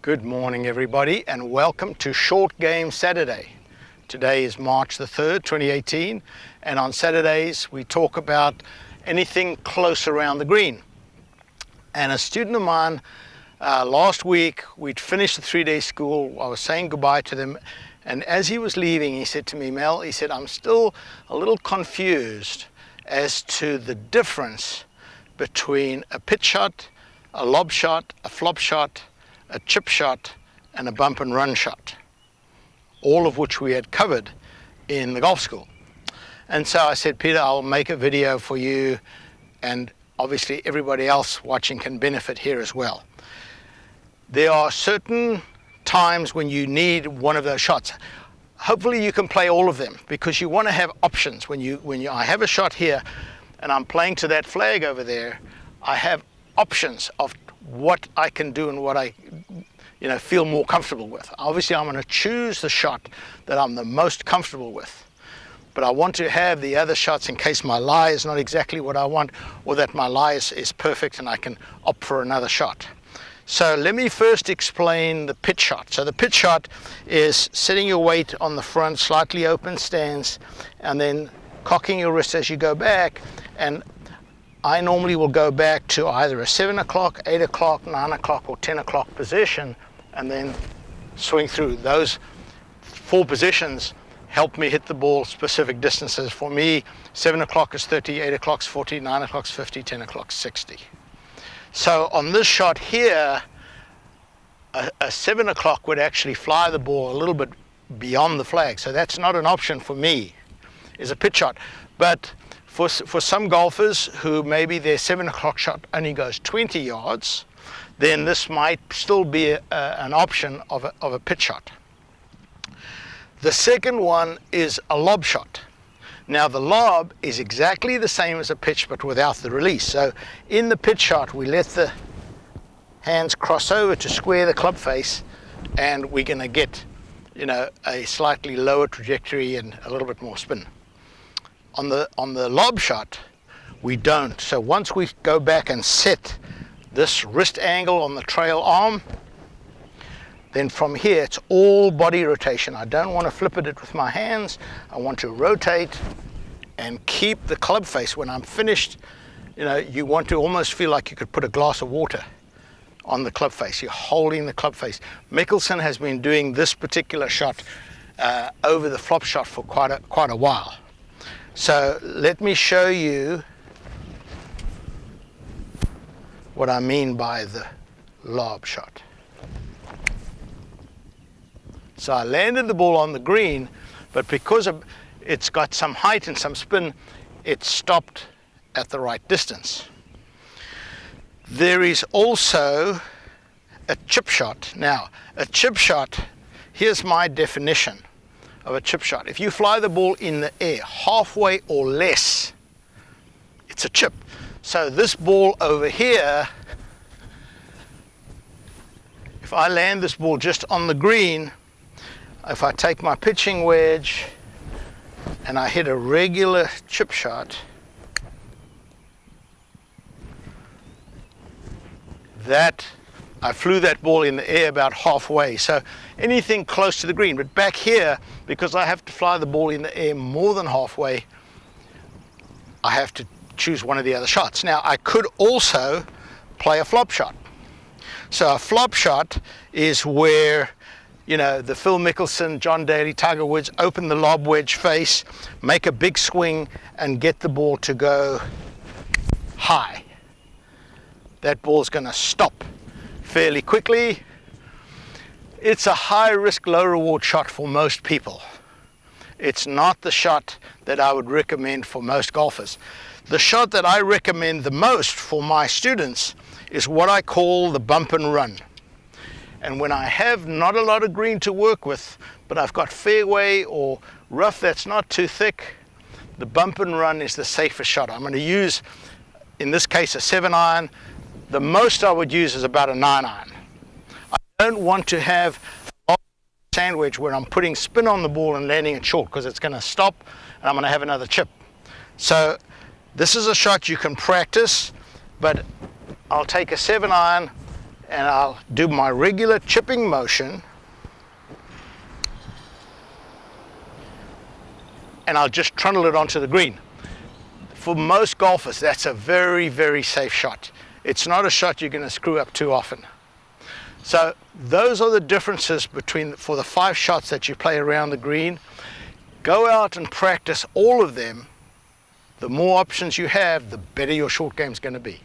Good morning everybody and welcome to Short Game Saturday. Today is March the 3rd, 2018, and on Saturdays we talk about anything close around the green. And a student of mine, last week we'd finished the 3-day school. I was saying goodbye to them, and as he was leaving he said to me, Mel, he said, I'm still a little confused as to the difference between a pitch shot, a lob shot, a flop shot, a chip shot and a bump and run shot, all of which we had covered in the golf school. And so I said, Peter, I'll make a video for you, and obviously everybody else watching can benefit here as well. There are certain times when you need one of those shots. Hopefully you can play all of them, because you want to have options. I have a shot here and I'm playing to that flag over there, I have options of what I can do and what I feel more comfortable with. Obviously I'm going to choose the shot that I'm the most comfortable with, but I want to have the other shots in case my lie is not exactly what I want, or that my lie is perfect and I can opt for another shot. So let me first explain the pitch shot. So the pitch shot is setting your weight on the front, slightly open stance, and then cocking your wrist as you go back. And I normally will go back to either a 7 o'clock, 8 o'clock, 9 o'clock or 10 o'clock position and then swing through. Those 4 positions help me hit the ball specific distances. For me, 7 o'clock is 30, 8 o'clock is 40, 9 o'clock is 50, 10 o'clock is 60. So on this shot here, a 7 o'clock would actually fly the ball a little bit beyond the flag. So that's not an option for me, is a pitch shot. But for some golfers who maybe their 7 o'clock shot only goes 20 yards, then this might still be an option of a pitch shot. The second one is a lob shot. Now the lob is exactly the same as a pitch but without the release. So in the pitch shot we let the hands cross over to square the club face, and we're going to get a slightly lower trajectory and a little bit more spin. On the lob shot, we don't. So once we go back and set this wrist angle on the trail arm, then from here it's all body rotation. I don't want to flip it with my hands. I want to rotate and keep the club face. When I'm finished, you want to almost feel like you could put a glass of water on the club face. You're holding the club face. Mickelson has been doing this particular shot over the flop shot for quite a while. So let me show you what I mean by the lob shot. So I landed the ball on the green, but because it's got some height and some spin, it stopped at the right distance. There is also a chip shot. Now, a chip shot, here's my definition of a chip shot. If you fly the ball in the air halfway or less, it's a chip. So this ball over here, if I land this ball just on the green, if I take my pitching wedge and I hit a regular chip shot, I flew that ball in the air about halfway, so anything close to the green. But back here, because I have to fly the ball in the air more than halfway, I have to choose one of the other shots. Now I could also play a flop shot. So a flop shot is where the Phil Mickelson, John Daly, Tiger Woods open the lob wedge face, make a big swing and get the ball to go high. That ball's going to stop fairly quickly. It's a high risk, low reward shot for most people. It's not the shot that I would recommend for most golfers. The shot that I recommend the most for my students is what I call the bump and run. And when I have not a lot of green to work with, but I've got fairway or rough that's not too thick, the bump and run is the safest shot. I'm going to use, in this case, a 7-iron. The most I would use is about a 9-iron. I don't want to have a sandwich where I'm putting spin on the ball and landing it short, because it's going to stop and I'm going to have another chip. So this is a shot you can practice, but I'll take a 7-iron and I'll do my regular chipping motion, and I'll just trundle it onto the green. For most golfers, that's a very, very safe shot. It's not a shot you're going to screw up too often. So those are the differences between, for the 5 shots that you play around the green. Go out and practice all of them. The more options you have, the better your short game is going to be.